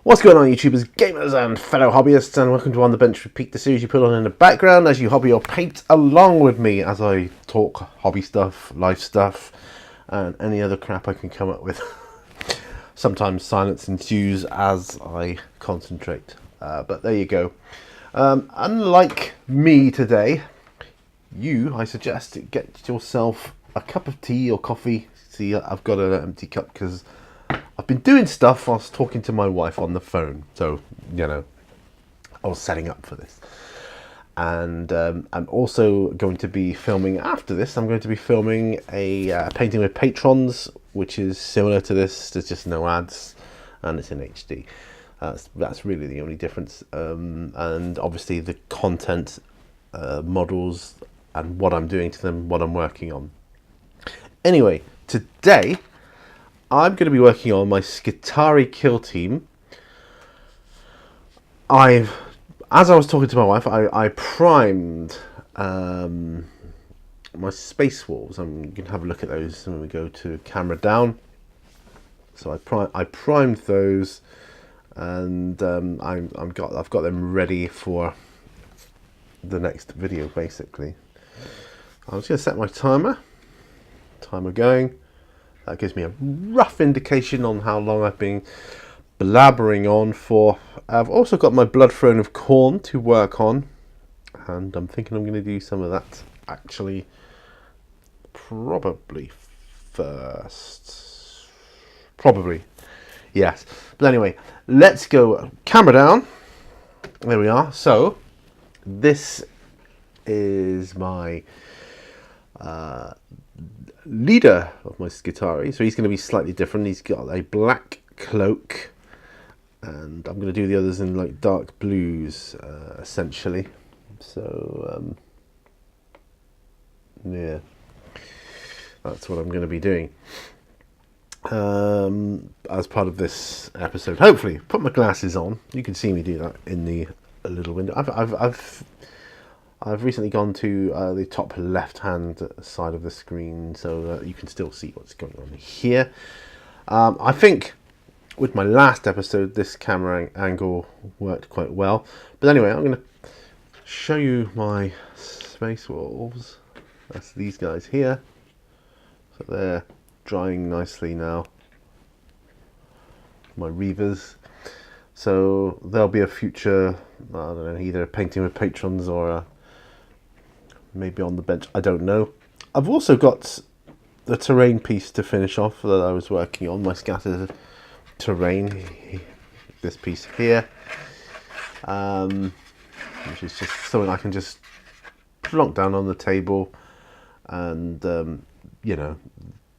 What's going on, YouTubers, gamers and fellow hobbyists, and welcome to On the Bench with Pete, the series you put on in the background as you hobby or paint along with me as I talk hobby stuff, life stuff, and any other crap I can come up with. Sometimes silence ensues as I concentrate, but there you go. Unlike me today, I suggest get yourself a cup of tea or coffee. See, I've got an empty cup because I've been doing stuff whilst talking to my wife on the phone, so, you know, I was setting up for this. And I'm also going to be filming, after this, I'm going to be filming a painting with patrons, which is similar to this. There's just no ads, and it's in HD. That's really the only difference. And obviously the content, models, and what I'm doing to them, what I'm working on. Anyway, today I'm going to be working on my Skitarii kill team. As I was talking to my wife, I primed my space wolves. You can have a look at those when we go to camera down. So I primed those, and I've got them ready for the next video. Basically, I'm just going to set my timer going. That gives me a rough indication on how long I've been blabbering on for. I've also got my blood throne of corn to work on, and I'm thinking I'm going to do some of that actually probably first. Probably, yes. But anyway, let's go camera down. There we are. So this is my leader of my Skitarii, so he's going to be slightly different. He's got a black cloak, and I'm going to do the others in like dark blues, essentially. So yeah, that's what I'm going to be doing as part of this episode. Hopefully, put my glasses on. You can see me do that in the little window. I've recently gone to the top left-hand side of the screen so that you can still see what's going on here. I think with my last episode, this camera angle worked quite well. But anyway, I'm going to show you my space wolves. That's these guys here. So they're drying nicely now. My reavers. So there'll be a future, I don't know, either a painting with patrons or a maybe on the bench, I don't know. I've also got the terrain piece to finish off that I was working on, my scattered terrain, this piece here, which is just something I can just plonk down on the table, and you know,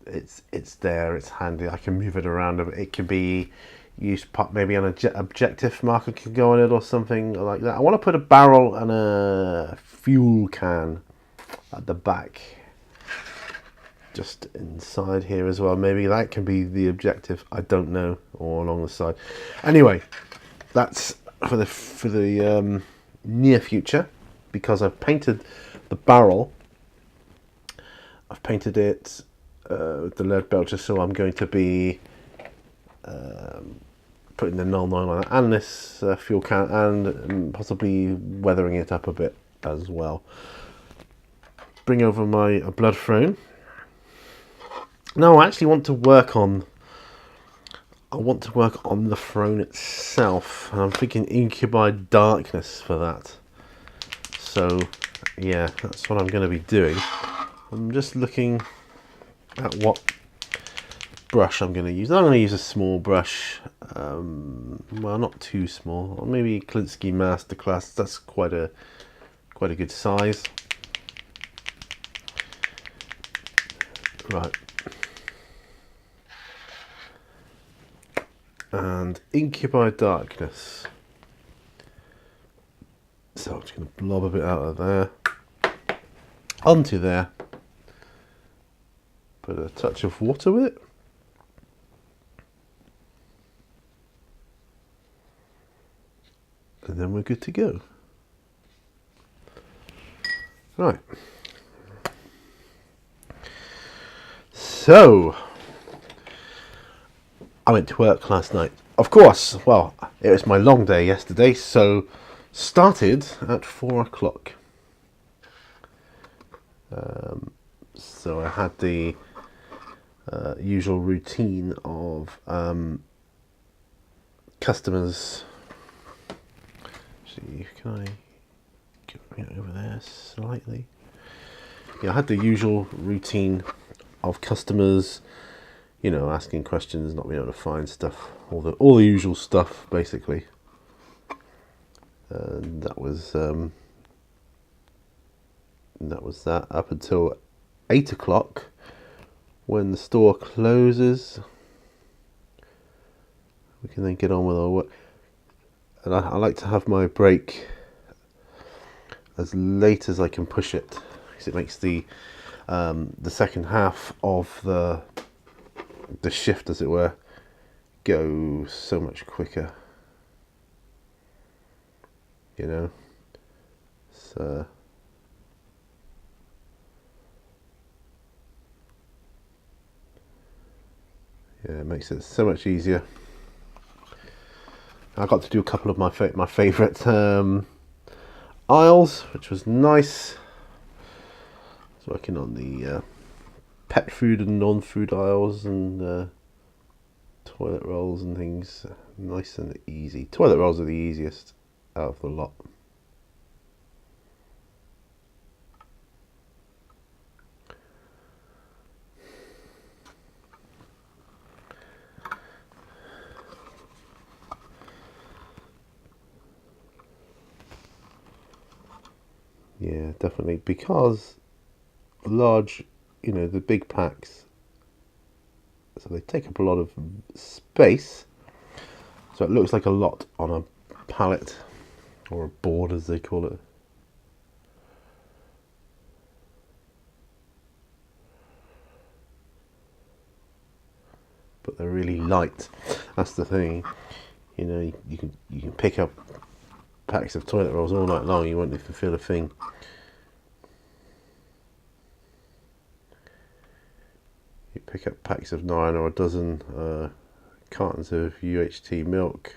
it's there, it's handy, I can move it around. It can be used, maybe an objective marker could go on it or something like that. I want to put a barrel and a fuel can at the back, just inside here as well. Maybe that can be the objective, I don't know, or along the side. Anyway, that's for the near future, because I've painted the barrel. I've painted it with the lead belcher, so I'm going to be putting the null 9 on it, and this fuel can, and possibly weathering it up a bit as well. Bring over my blood throne. Now I actually want to work on the throne itself, and I'm thinking Incubi Darkness for that. So yeah, that's what I'm going to be doing. I'm just looking at what brush I'm going to use. I'm going to use a small brush, well, not too small, or maybe Klinsky Masterclass. That's quite a good size. Right, and Incubi Darkness. So I'm just going to blob a bit out of there onto there. Put a touch of water with it. And then we're good to go. Right. So, I went to work last night. Of course, well, It was my long day yesterday, so started at 4 o'clock. So I had the usual routine of customers. See, can I get it over there slightly? Yeah, I had the usual routine of customers, you know, asking questions, not being able to find stuff, all the usual stuff, basically. And that was that up until 8 o'clock, when the store closes. We can then get on with our work. And I like to have my break as late as I can push it, because it makes the second half of the shift, as it were, go so much quicker. You know, so yeah, it makes it so much easier. I got to do a couple of my favourite aisles, which was nice. I was working on the pet food and non-food aisles, and toilet rolls and things. Nice and easy. Toilet rolls are the easiest out of the lot. Yeah, definitely, because large, you know, the big packs, so they take up a lot of space, so it looks like a lot on a pallet, or a board as they call it. But they're really light. That's the thing. You know, you can pick up packs of toilet rolls all night long. You won't even feel a thing. You pick up packs of 9 or a dozen cartons of UHT milk,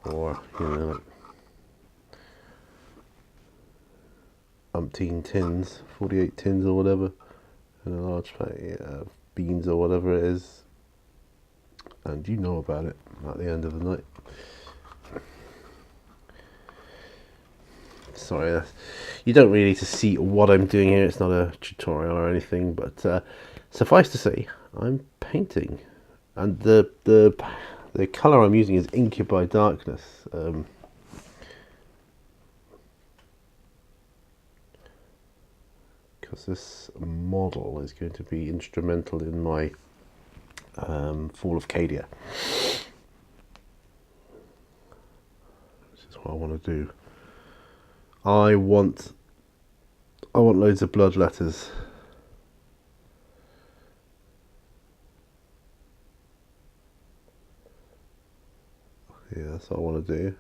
or you know, like umpteen tins, 48 tins or whatever, and a large packet of beans or whatever it is, and you know about it at the end of the night. Sorry, you don't really need to see what I'm doing here. It's not a tutorial or anything, but suffice to say, I'm painting, and the colour I'm using is Incubi Darkness. Because this model is going to be instrumental in my Fall of Cadia, which is what I want to do. I want loads of blood letters. Yeah, that's what I want to do.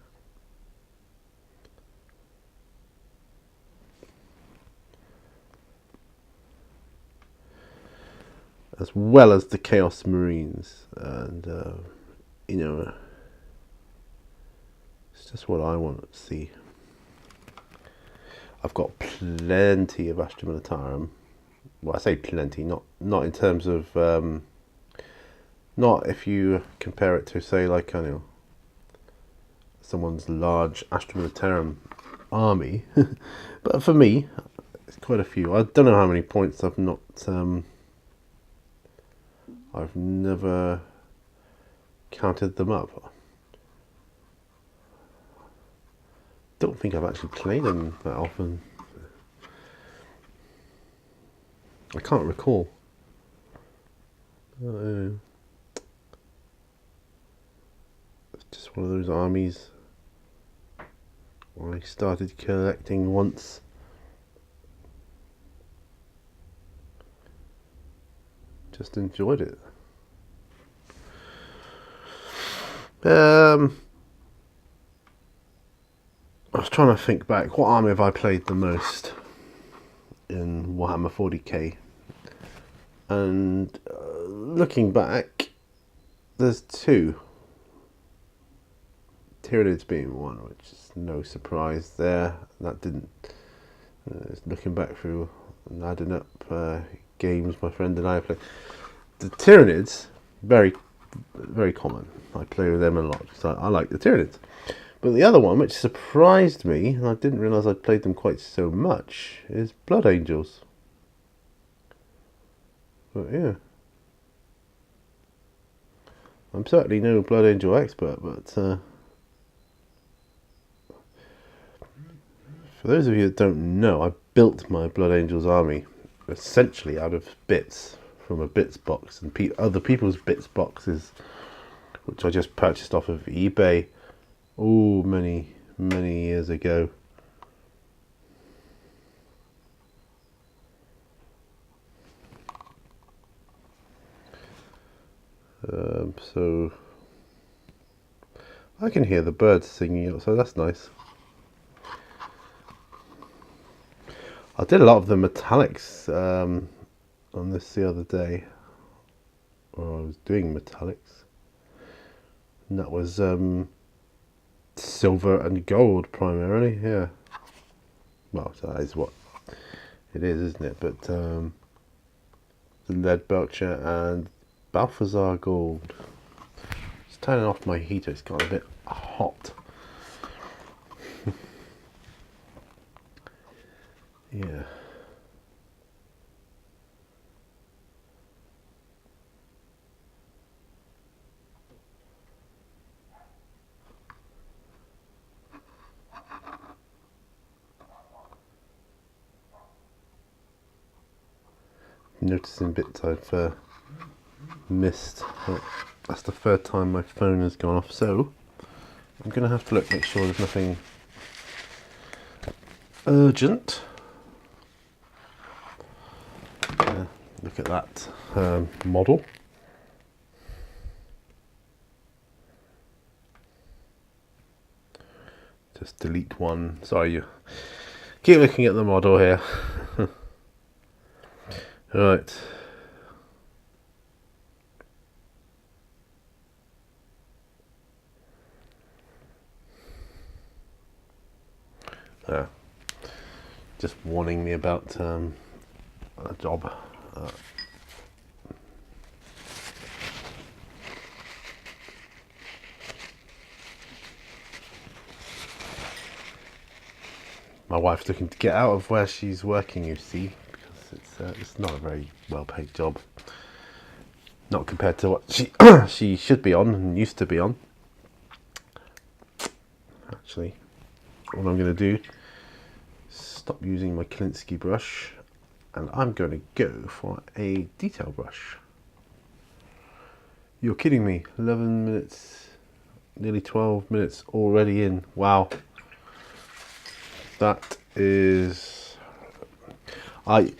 As well as the Chaos Marines, and you know, it's just what I want to see. I've got plenty of Astra Militarum. Well, I say plenty, not in terms of not if you compare it to, say, like, I know, someone's large Astra Militarum army, but for me, it's quite a few. I don't know how many points I've not. I've never counted them up. Don't think I've actually played them that often. I can't recall. It's just one of those armies I started collecting once. Just enjoyed it. I was trying to think back. What army have I played the most in Warhammer 40k? And looking back, there's two. Tyranids being one, which is no surprise there. That didn't. Looking back through and adding up games my friend and I played, the Tyranids very common. I play with them a lot because I like the Tyranids. But the other one, which surprised me, and I didn't realise I'd played them quite so much, is Blood Angels. But yeah, I'm certainly no Blood Angel expert, but for those of you that don't know, I built my Blood Angels army essentially out of bits from a bits box and other people's bits boxes, which I just purchased off of eBay many years ago. So I can hear the birds singing, so that's nice. I did a lot of the metallics on this the other day, or I was doing metallics, and that was silver and gold primarily. Yeah, well, that is what it is, isn't it? But the lead belcher and Balthazar gold. Just turning off my heater, it's got a bit hot. Yeah. Noticing bits I've missed. Oh, that's the third time my phone has gone off, so I'm going to have to make sure there's nothing urgent. Look at that model. Just delete one. Sorry, you keep looking at the model here. Right. Just warning me about a job. My wife's looking to get out of where she's working, you see, because it's not a very well-paid job. Not compared to what she should be on and used to be on. Actually, what I'm going to do is stop using my Kalinsky brush, and I'm going to go for a detail brush. You're kidding me, 11 minutes, nearly 12 minutes already in. Wow. That is... it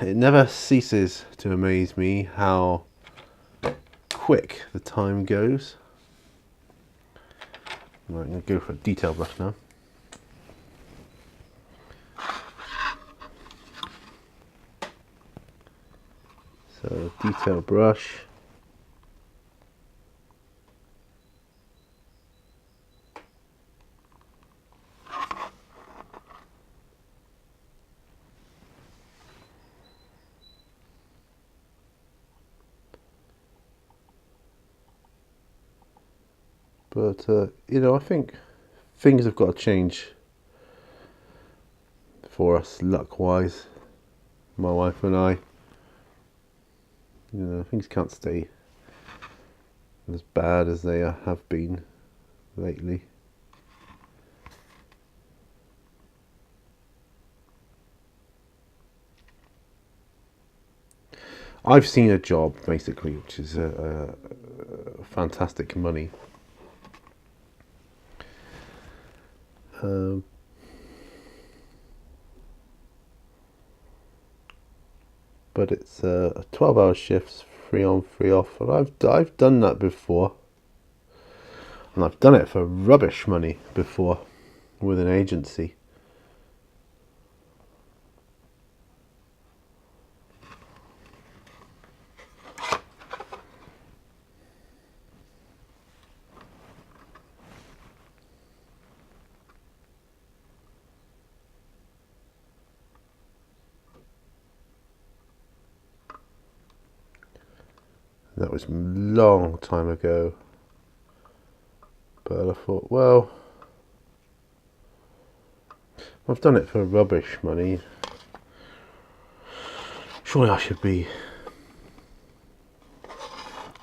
never ceases to amaze me how quick the time goes. Right, I'm going to go for a detail brush now. So, detail brush. But, you know, I think things have got to change for us, luck-wise, my wife and I. You know, things can't stay as bad as they have been lately. I've seen a job, basically, which is fantastic money. But it's 12-hour shifts, 3 on, 3 off, and I've done that before, and I've done it for rubbish money before with an agency. That was a long time ago. But I thought, well, I've done it for rubbish money. Surely I should be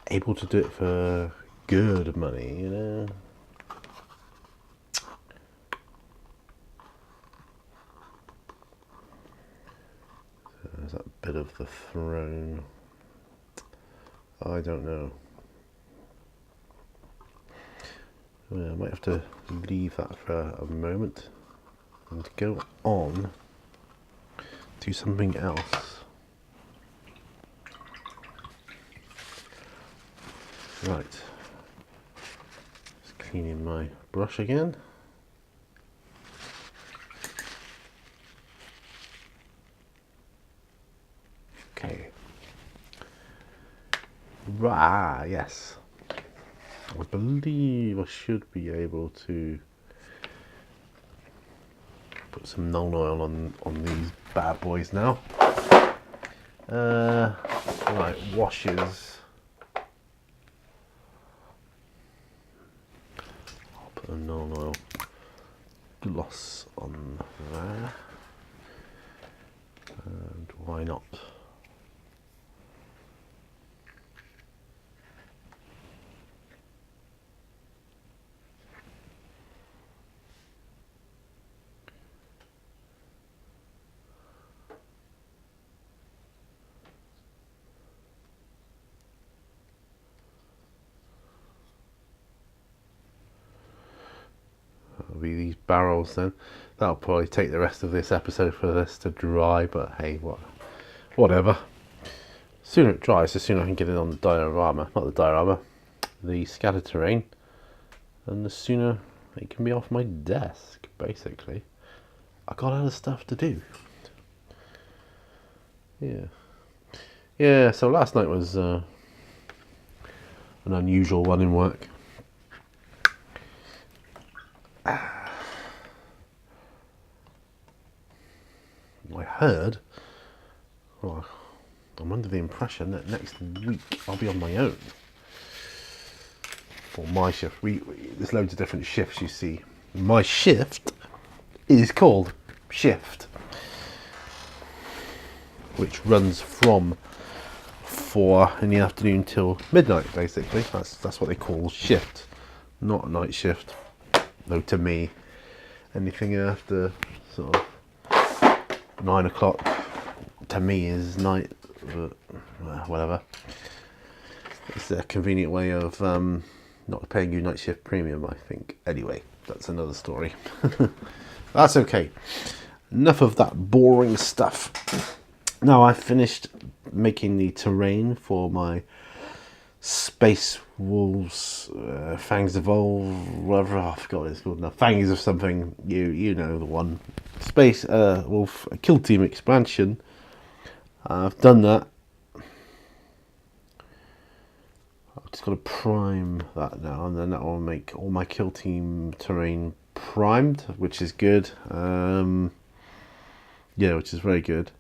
able to do it for good money, you know? So there's that bit of the throne. I don't know. Well, I might have to leave that for a moment and go on to something else. Right, just cleaning my brush again. Okay. Right, yes. I believe I should be able to put some non oil on these bad boys now. Right, washes. I'll put a non oil gloss on there. And why not? That'll be these barrels then. That'll probably take the rest of this episode for this to dry, but hey, whatever. Sooner it dries, the sooner I can get it on the diorama, not the diorama, the Skitarii, and the sooner it can be off my desk, basically. I got other stuff to do. Yeah, so last night was an unusual one in work. I heard, well, I'm under the impression that next week I'll be on my own for my shift. There's loads of different shifts, you see. My shift is called shift, which runs from 4 in the afternoon till midnight, basically. That's what they call shift, not a night shift. Though to me, anything after sort of 9 o'clock to me is night, but whatever. It's a convenient way of not paying you night shift premium, I think. Anyway, that's another story. That's okay. Enough of that boring stuff. Now I've finished making the terrain for my Space Wolves, Fangs Evolve, whatever, I forgot what it's called now. Fangs of something, you know the one. Space Wolf Kill Team expansion. I've done that. I've just got to prime that now, and then that will make all my Kill Team terrain primed, which is good. Yeah, which is very good.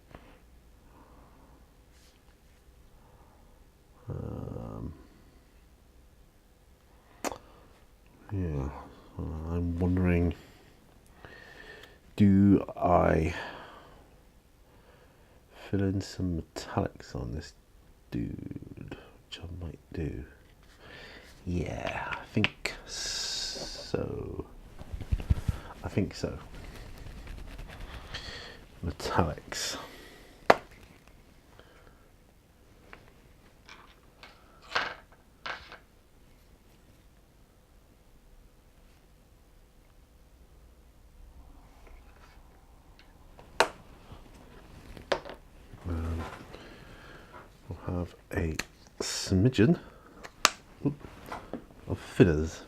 Yeah, I'm wondering, do I fill in some metallics on this dude, which I might do. Yeah, I think so. Metallics. We'll have a smidgen of fillers.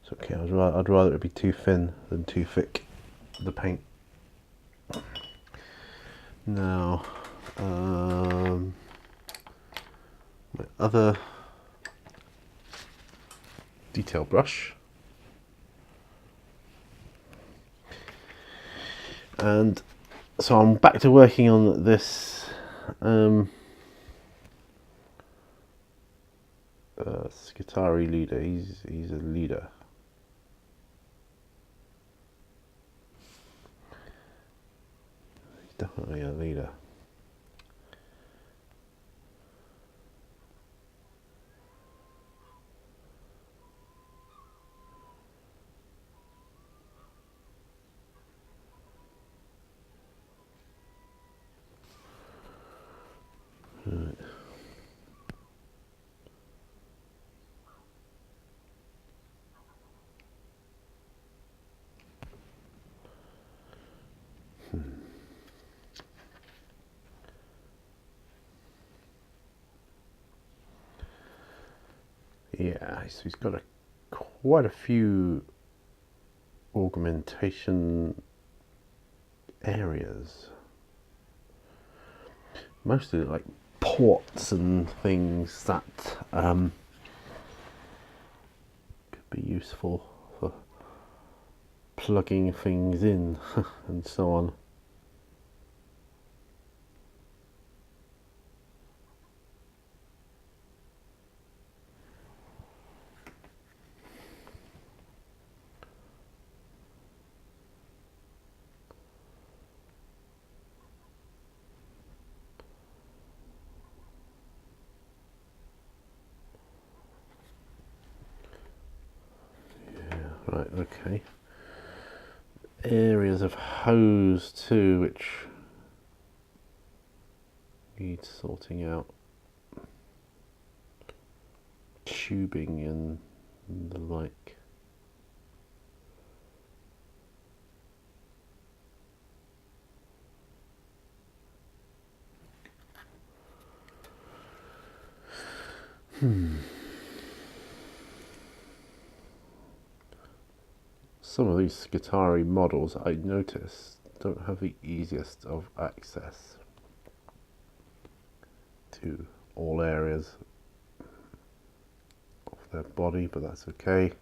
It's okay, I'd rather it be too thin than too thick, the paint. Now, my other detail brush. And so I'm back to working on this Skitarii leader. He's a leader. He's definitely a leader. Right. Yeah, so he's got quite a few augmentation areas. Mostly like ports and things that could be useful for plugging things in and so on. Right, okay. Areas of hose too, which need sorting out. Tubing and the like. Some of these Skitarii models, I notice, don't have the easiest of access to all areas of their body, but that's okay.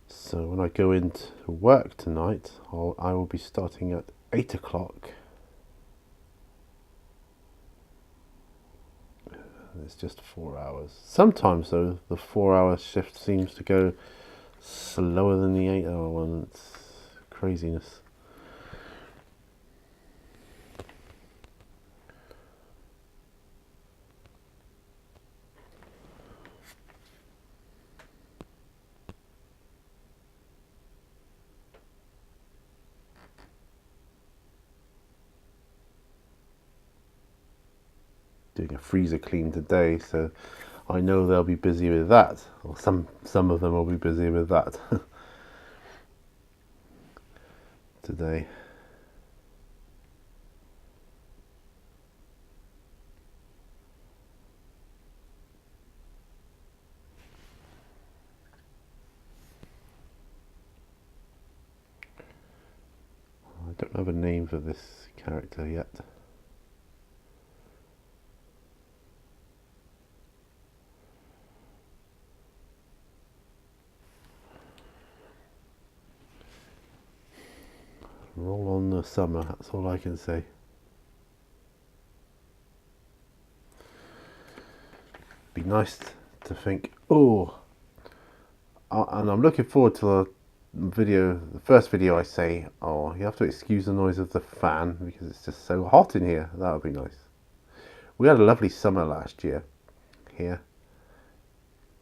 So when I go into work tonight, I will be starting at 8 o'clock. It's just 4 hours. Sometimes though, the 4-hour shift seems to go slower than the 8-hour one. It's craziness. Doing a freezer clean today, so I know they'll be busy with that, or some of them will be busy with that today. I don't have a name for this character yet. Roll on the summer, that's all I can say. Be nice to think, oh, and I'm looking forward to the first video I say, oh, you have to excuse the noise of the fan because it's just so hot in here. That would be nice. We had a lovely summer last year here.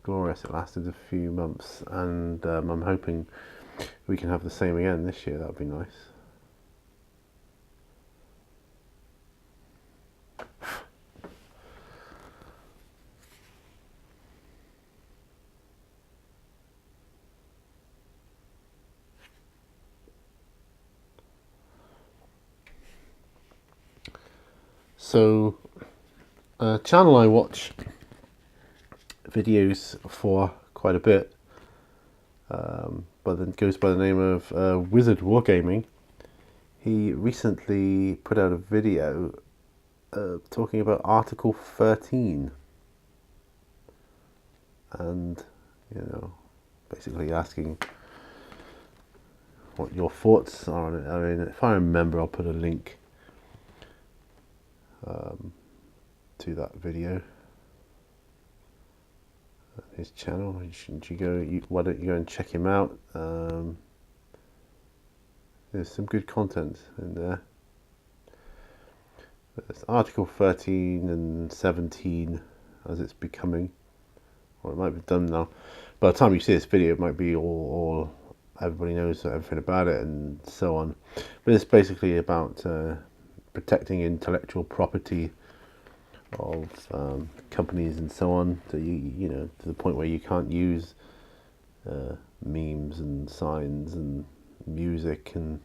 Glorious, it lasted a few months, and I'm hoping we can have the same again this year. That would be nice. So, a channel I watch videos for quite a bit but then goes by the name of Wizard Wargaming. He recently put out a video talking about Article 13 and, you know, basically asking what your thoughts are on it. I mean, if I remember, I'll put a link to that video. His channel. Why don't you go and check him out? There's some good content in there. There's Article 13 and 17 as it's becoming, or it might be done now. By the time you see this video, it might be all everybody knows everything about it and so on. But it's basically about protecting intellectual property of companies and so on, so you know, to the point where you can't use memes and signs and music and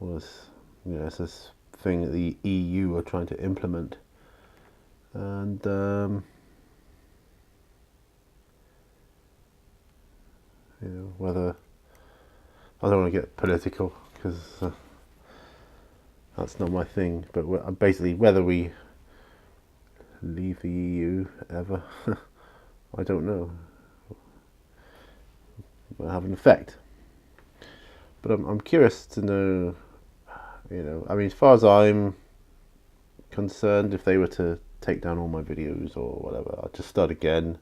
all this. You know, it's this thing that the EU are trying to implement, and you know, whether, I don't want to get political because that's not my thing, but basically whether we leave the EU ever, I don't know. It will have an effect, but I'm curious to know. You know, I mean, as far as I'm concerned, if they were to take down all my videos or whatever, I'd just start again.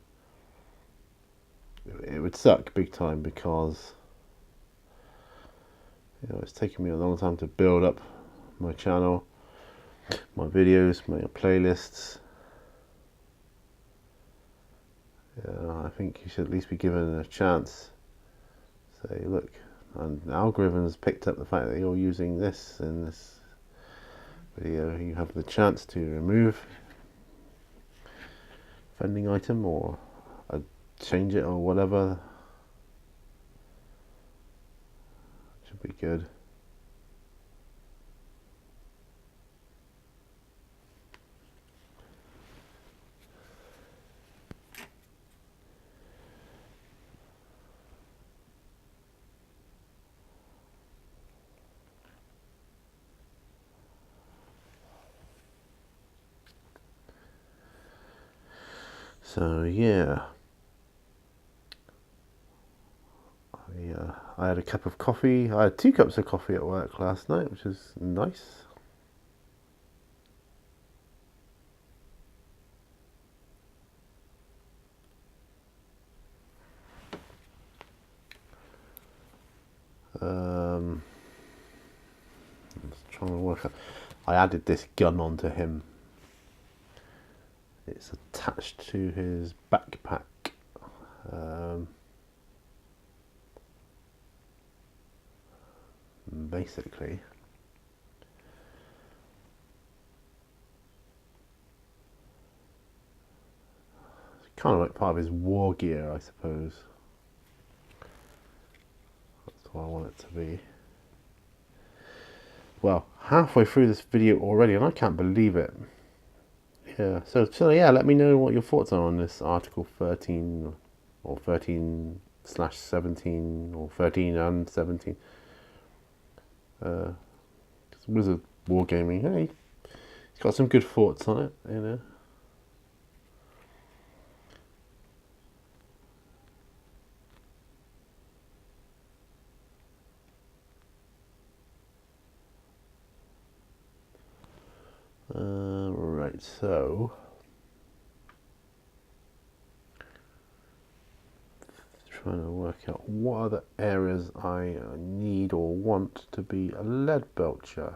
It would suck big time because, you know, it's taken me a long time to build up my channel, my videos, my playlists. Yeah, I think you should at least be given a chance. Say, look, and the algorithms picked up the fact that you're using this in this video. You have the chance to remove offending item or change it or whatever. Should be good. So yeah, I had a cup of coffee. I had 2 cups of coffee at work last night, which is nice. I'm just trying to work out. I added this gun onto him. It's attached to his backpack. Basically, it's kind of like part of his war gear, I suppose. That's what I want it to be. Well, halfway through this video already, and I can't believe it. Yeah, so yeah, let me know what your thoughts are on this Article 13 or 13/17 or 13 and 17. Wizard Wargaming, hey, he's got some good thoughts on it, you know. Right, so trying to work out what other areas I need or want to be a lead belcher.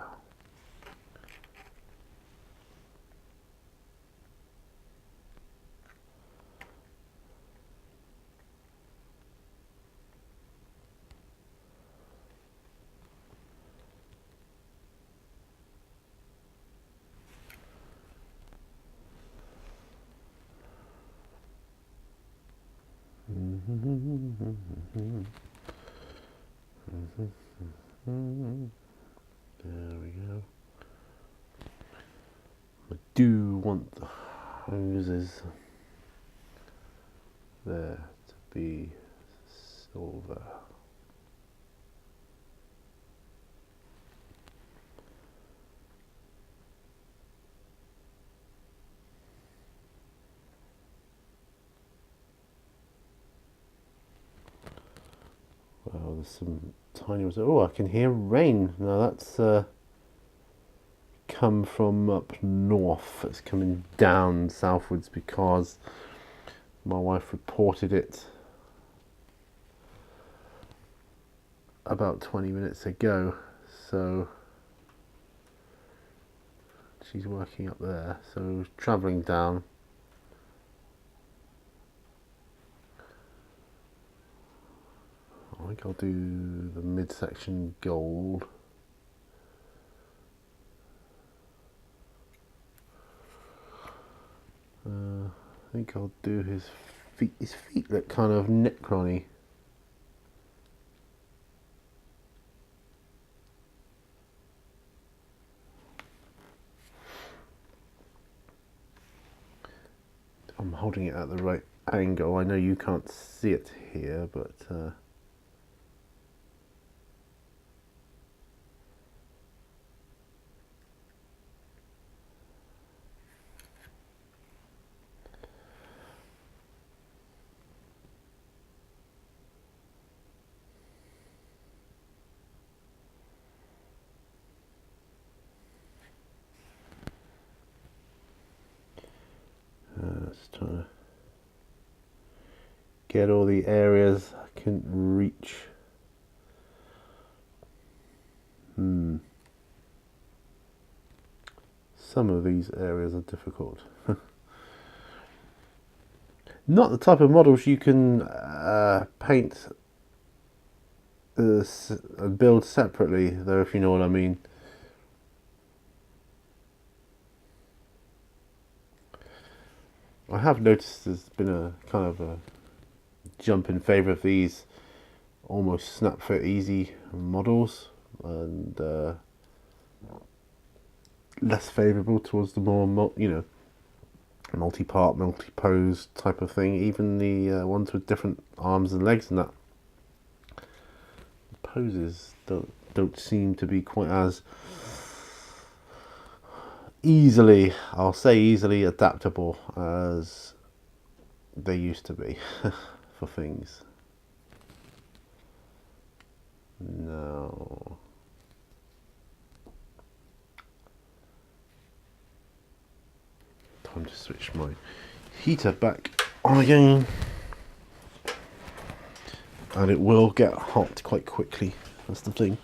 There we go. I do want the hoses there to be Silver. Well, there's some tiny ones. Oh, I can hear rain. Now that's come from up north. It's coming down southwards because my wife reported it about 20 minutes ago. So she's working up there. So travelling down. I think I'll do the midsection gold. I think I'll do his feet. His feet look kind of Necron-y. I'm holding it at the right angle. I know you can't see it here, but just trying to get all the areas I can reach. Some of these areas are difficult. Not the type of models you can paint and build separately, though, if you know what I mean. I have noticed there's been a kind of a jump in favour of these almost snap fit easy models, and less favourable towards the more multi-part, multi-pose type of thing. Even the ones with different arms and legs and that, the poses don't seem to be quite as easily, I'll say easily adaptable as they used to be for things. No. Time to switch my heater back on again. And it will get hot quite quickly. That's the thing.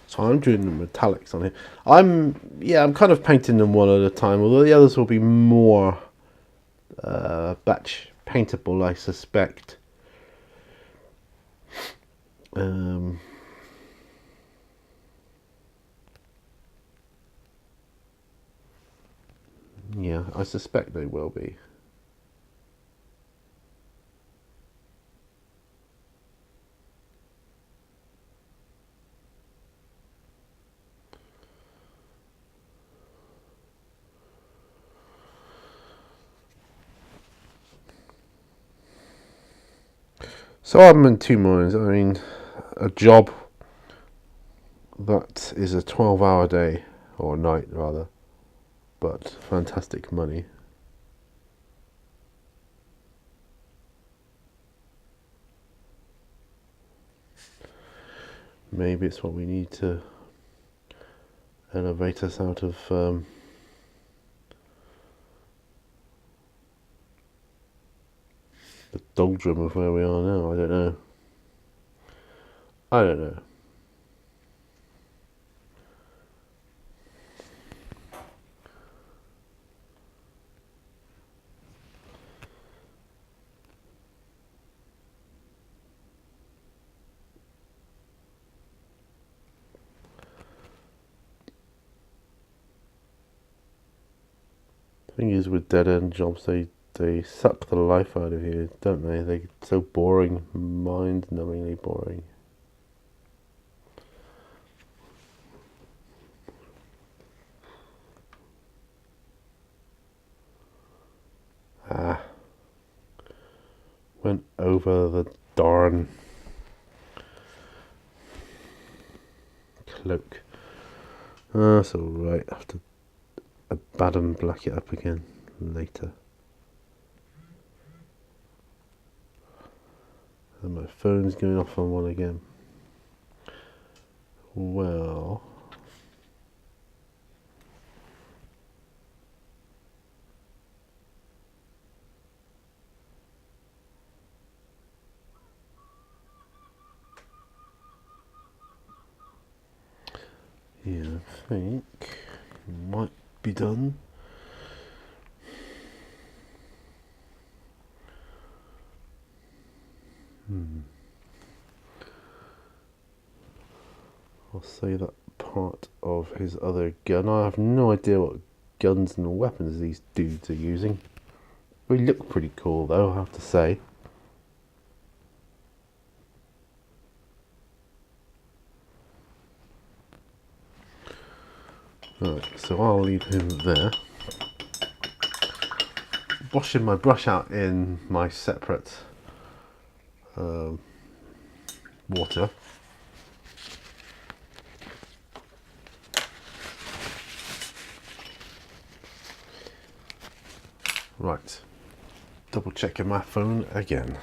So I'm doing the metallics on here. I'm kind of painting them one at a time, although the others will be more batch paintable, I suspect. Yeah, I suspect they will be. So I'm in two minds. I mean, a job that is a 12-hour day, or night rather, but fantastic money. Maybe it's what we need to elevate us out of the doldrum of where we are now. I don't know. The thing is, with dead-end jobs, they suck the life out of you, don't they? They're so boring, mind-numbingly boring. went over the darn cloak. That's alright. I have to bad and black it up again later. And my phone's going off on one again. Well, yeah, I think it might be done. I'll say that part of his other gun. I have no idea what guns and weapons these dudes are using. They look pretty cool though, I have to say. Right, so I'll leave him there. Washing my brush out in my separate water. Right, double checking my phone again.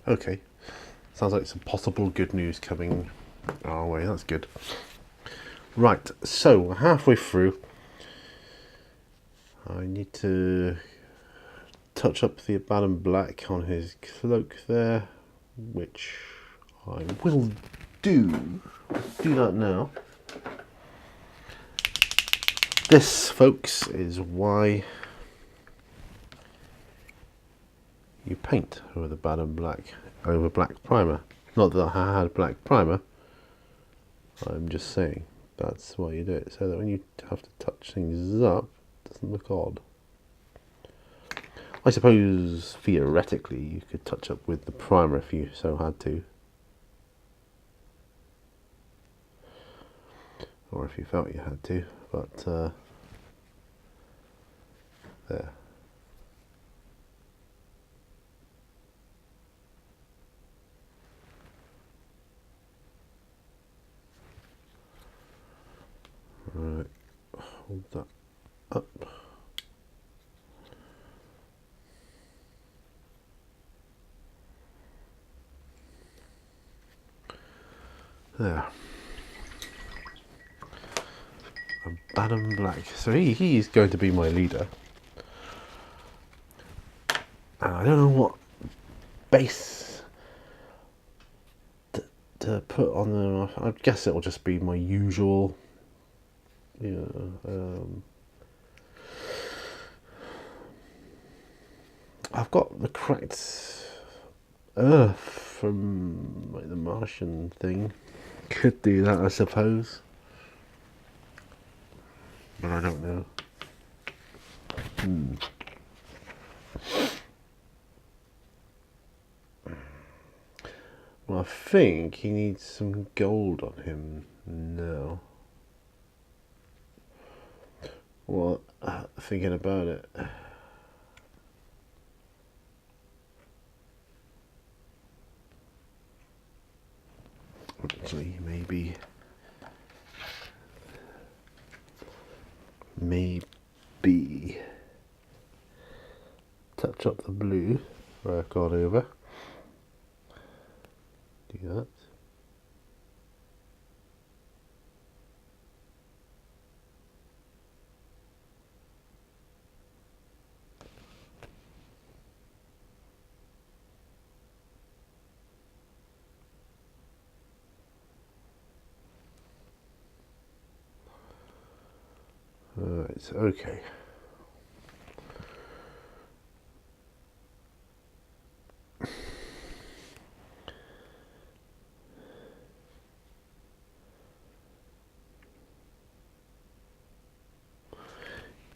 Okay, sounds like some possible good news coming our way. That's good. Right, so halfway through. I need to touch up the Abaddon Black on his cloak there, which I will do. Let's do that now. This, folks, is why you paint over the Abaddon Black over black primer. Not that I had black primer, I'm just saying that's why you do it, so that when you have to touch things up, it doesn't look odd. I suppose theoretically you could touch up with the primer if you so had to, or if you felt you had to, but there. Right, hold that up. There. Abaddon Black. So he's going to be my leader. And I don't know what base to put on them. I guess it'll just be my usual, I've got the cracked earth from like the Martian thing. Could do that, I suppose, but I don't know. Well, I think he needs some gold on him now. Well, thinking about it, actually, maybe touch up the blue where I've gone over. Do that. Right, okay.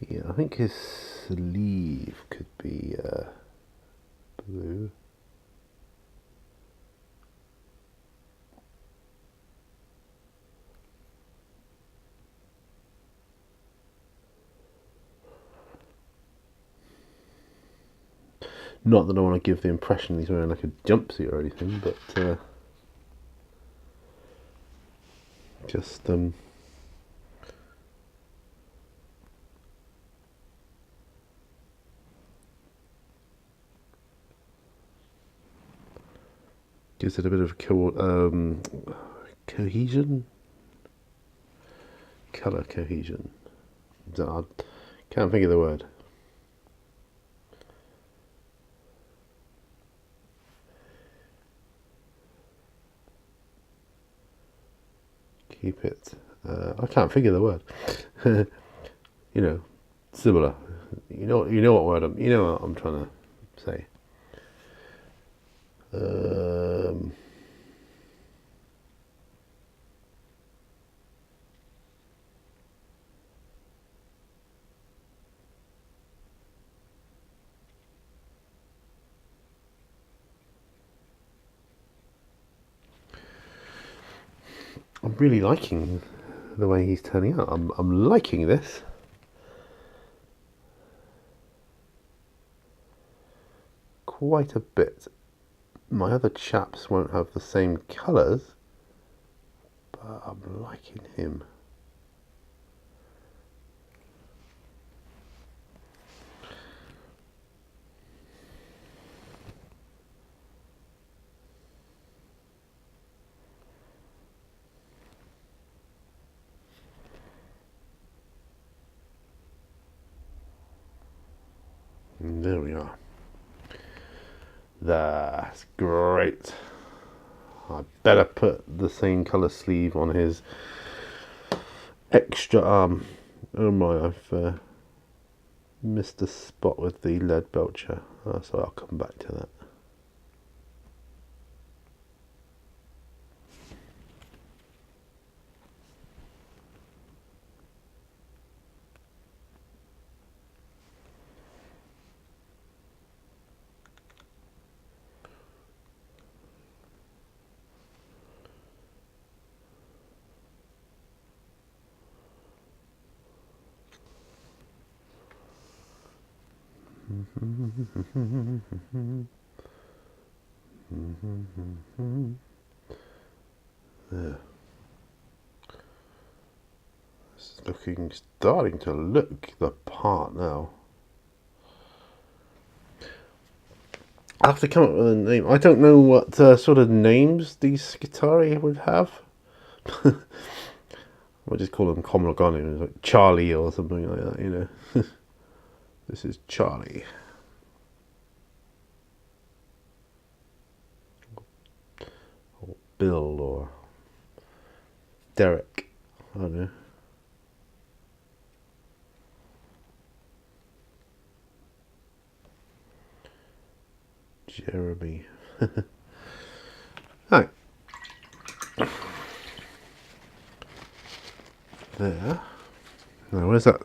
Yeah, I think his sleeve could be blue. Not that I want to give the impression he's wearing like a jumpsuit or anything, but just gives it a bit of cohesion, colour cohesion. I can't think of the word. Keep it. I can't figure the word. You know, similar. You know what word I'm trying to say. I'm really liking the way he's turning out. I'm liking this. Quite a bit. My other chaps won't have the same colours, but I'm liking him. And there we are. That's great. I better put the same colour sleeve on his extra arm. Oh my, I've missed a spot with the lead belcher, so I'll come back to that. There. It's starting to look the part now. I have to come up with a name. I don't know what sort of names these Skitarii would have. We'll just call them Komlogani, like Charlie or something like that, you know. This is Charlie. Or Bill or Derek. I don't know. Jeremy. Right. There. Now, where's that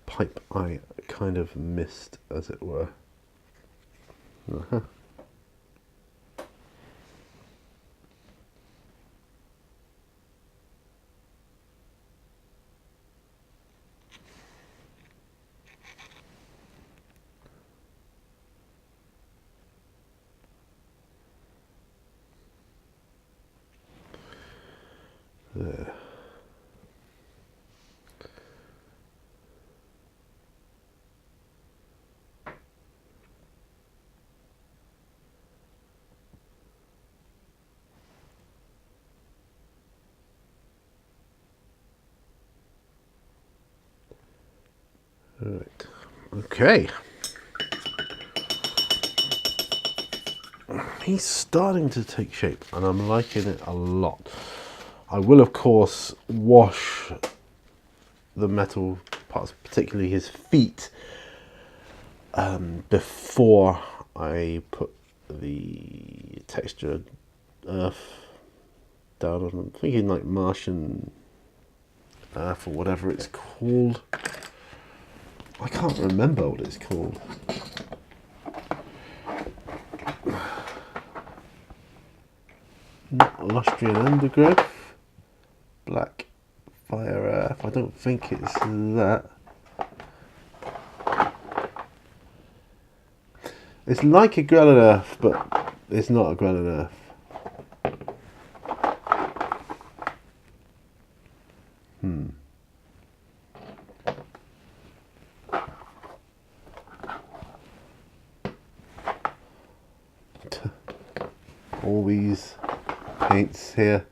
pipe I kind of missed, as it were? Uh-huh. There. Right. Okay. He's starting to take shape, and I'm liking it a lot. I will, of course, wash the metal parts, particularly his feet, before I put the textured earth down on them. I'm thinking like Martian earth or whatever it's called. I can't remember what it's called. Not Austrian undergrowth. Black fire earth. I don't think it's that. It's like a Granite Earth, but it's not a Granite Earth. All these paints here.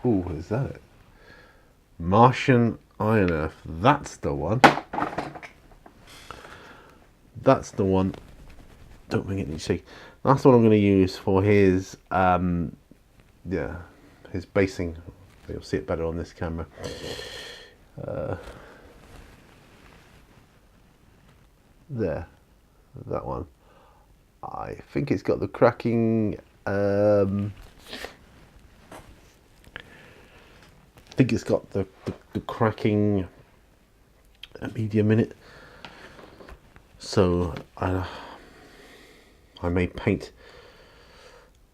Ooh, is that it? Martian Iron Earth. That's the one. That's the one. Don't bring it any shake. That's what I'm going to use for his his basing. You'll see it better on this camera. There, that one. I think it's got the cracking. I think it's got the cracking medium in it. So I may paint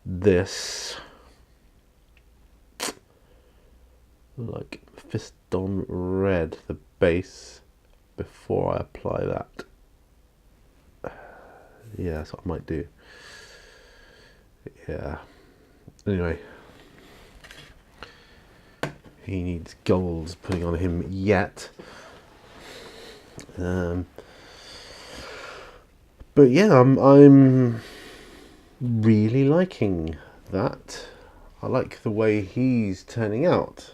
this like Fiston Red, the base, before I apply that. Yeah, that's what I might do. Yeah. Anyway, he needs gold putting on him yet. But yeah, I'm really liking that. I like the way he's turning out.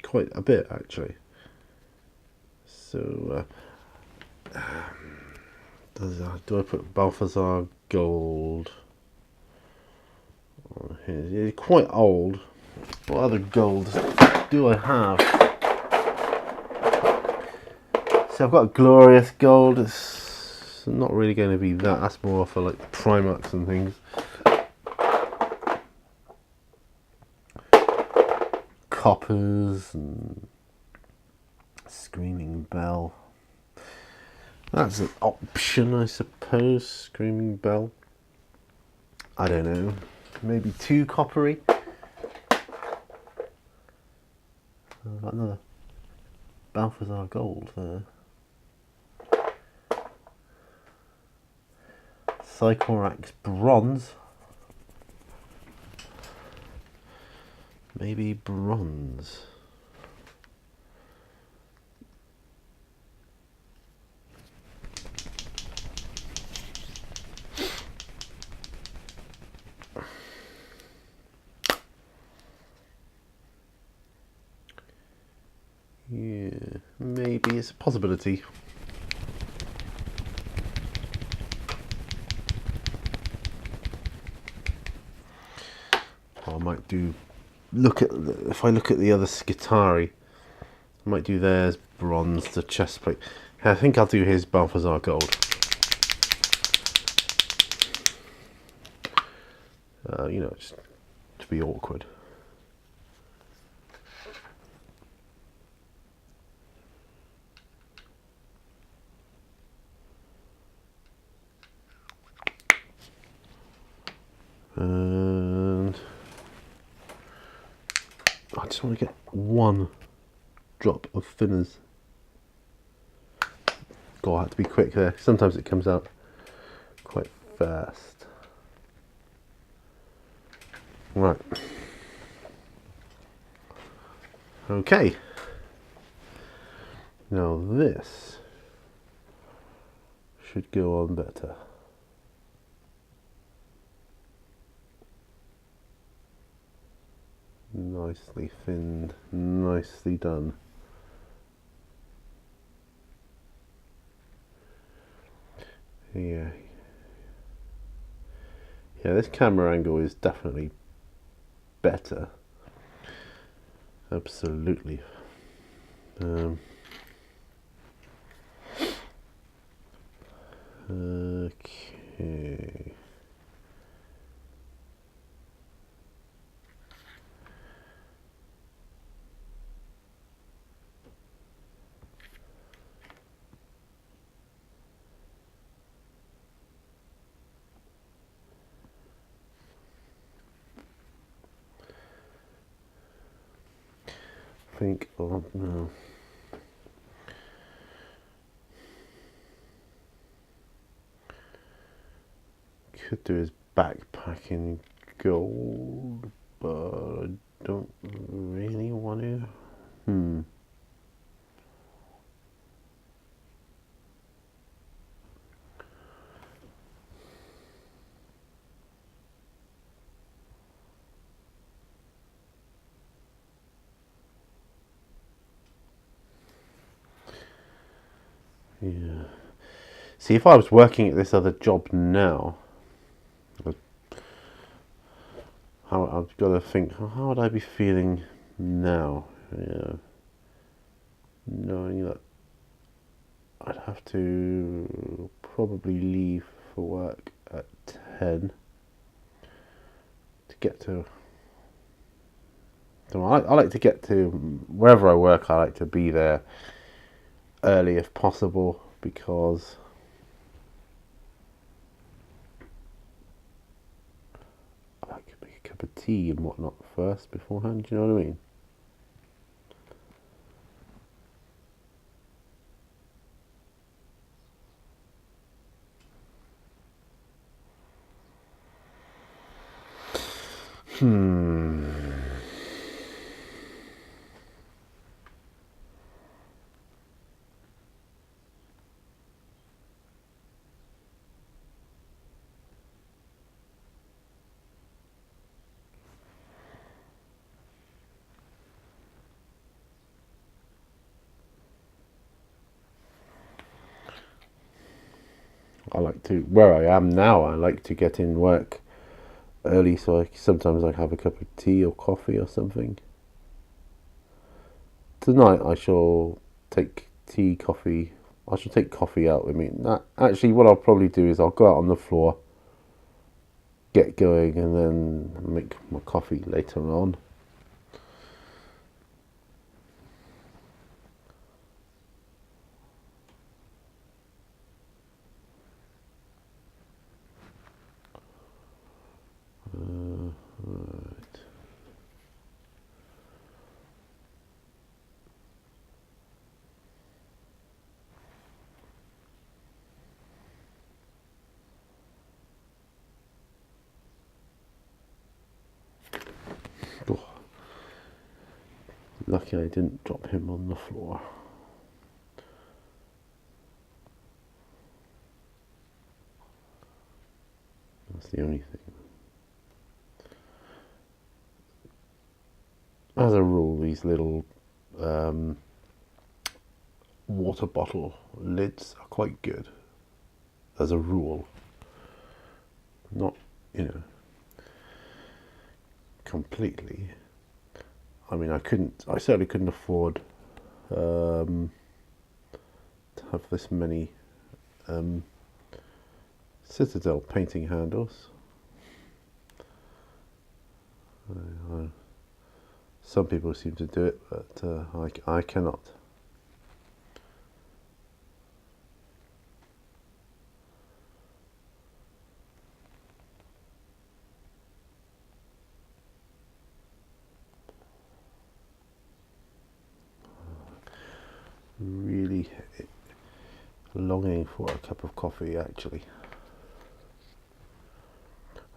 Quite a bit, actually. So, do I put Balthazar Gold on here? He's quite old. What other golds do I have? So I've got Glorious Gold. It's not really going to be that. That's more for like Primarchs and things. Coppers and Screaming Bell. That's an option, I suppose. Screaming Bell. I don't know. Maybe 2 coppery. Got another Balthazar Gold there. Sycorax Bronze. Maybe bronze. Yeah, maybe it's a possibility. I might do. If I look at the other Skitarii, I might do theirs bronze, the chest plate. I think I'll do his Balthazar Gold. You know, just to be awkward. And I just want to get 1 drop of thinners. God, I have to be quick there. Sometimes it comes out quite fast. Right. Okay. Now this should go on better. Nicely thinned, nicely done. Yeah. Yeah, this camera angle is definitely better. Absolutely. Okay. think of no. Could do his backpack in gold, but I don't really want to. Yeah. See, if I was working at this other job now, I've got to think, how would I be feeling now? Yeah. Knowing that I'd have to probably leave for work at 10 to get to. So I like to get to wherever I work. I like to be there early if possible because I like to make a cup of tea and whatnot first beforehand. Do you know what I mean? I like to, where I am now, I like to get in work early so sometimes I have a cup of tea or coffee or something. Tonight I shall take coffee. I shall take coffee out with me. Actually, what I'll probably do is I'll go out on the floor, get going, and then make my coffee later on. Right. Oh, lucky I didn't drop him on the floor. That's the only thing. As a rule, these little water bottle lids are quite good. As a rule, not, completely. I mean, I certainly couldn't afford to have this many Citadel painting handles. Some people seem to do it, but I cannot. Really longing for a cup of coffee, actually.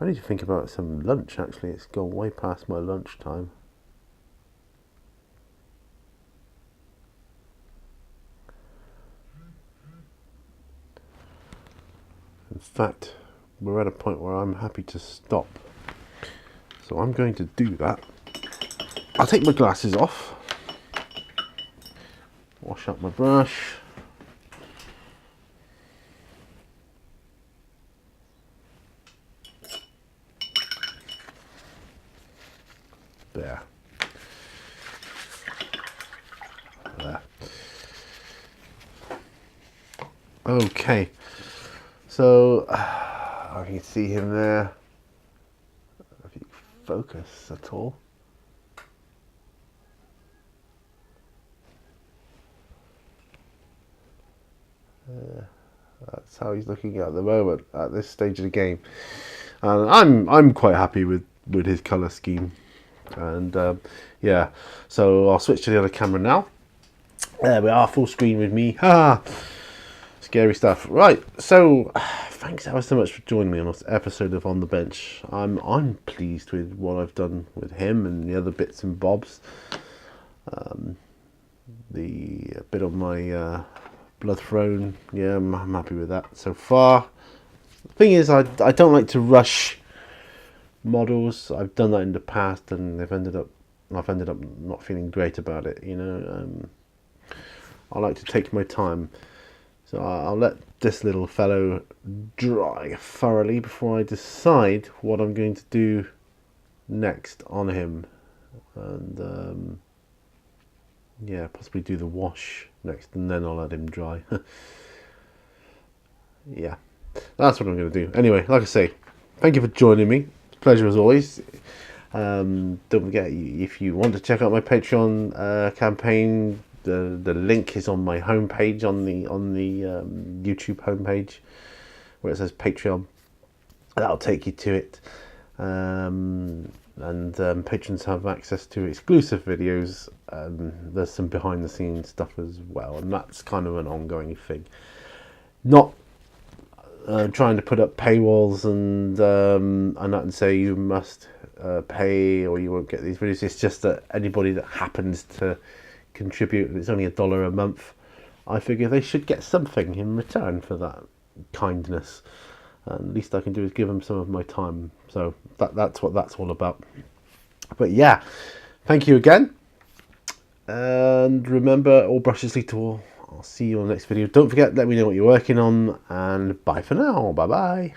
I need to think about some lunch, actually. It's gone way past my lunch time. In fact, we're at a point where I'm happy to stop. So I'm going to do that. I'll take my glasses off. Wash up my brush. There. Okay. So, I can see him there. If you focus at all. That's how he's looking at the moment at this stage of the game, and I'm quite happy with his colour scheme. And yeah, so I'll switch to the other camera now. There we are, full screen with me. Scary stuff. Right, so thanks ever so much for joining me on this episode of On the Bench. I'm pleased with what I've done with him and the other bits and bobs. The bit on my blood throne, yeah, I'm happy with that so far. The thing is, I don't like to rush models. I've done that in the past, and I've ended up not feeling great about it. You know, I like to take my time, so I'll let this little fellow dry thoroughly before I decide what I'm going to do next on him, and yeah, possibly do the wash next, and then I'll let him dry. Yeah, that's what I'm going to do. Anyway, like I say, thank you for joining me. Pleasure as always. Don't forget, if you want to check out my Patreon campaign, the link is on my homepage, on the YouTube homepage, where it says Patreon. That'll take you to it. And patrons have access to exclusive videos. There's some behind the scenes stuff as well, and that's kind of an ongoing thing. Not trying to put up paywalls and not and say you must pay or you won't get these videos. It's just that anybody that happens to contribute, and it's only $1 a month, I figure they should get something in return for that kindness. And the least I can do is give them some of my time. So that's what that's all about. But yeah, thank you again. And remember, all brushes lead to all. I'll see you on the next video. Don't forget, let me know what you're working on. And bye for now. Bye bye.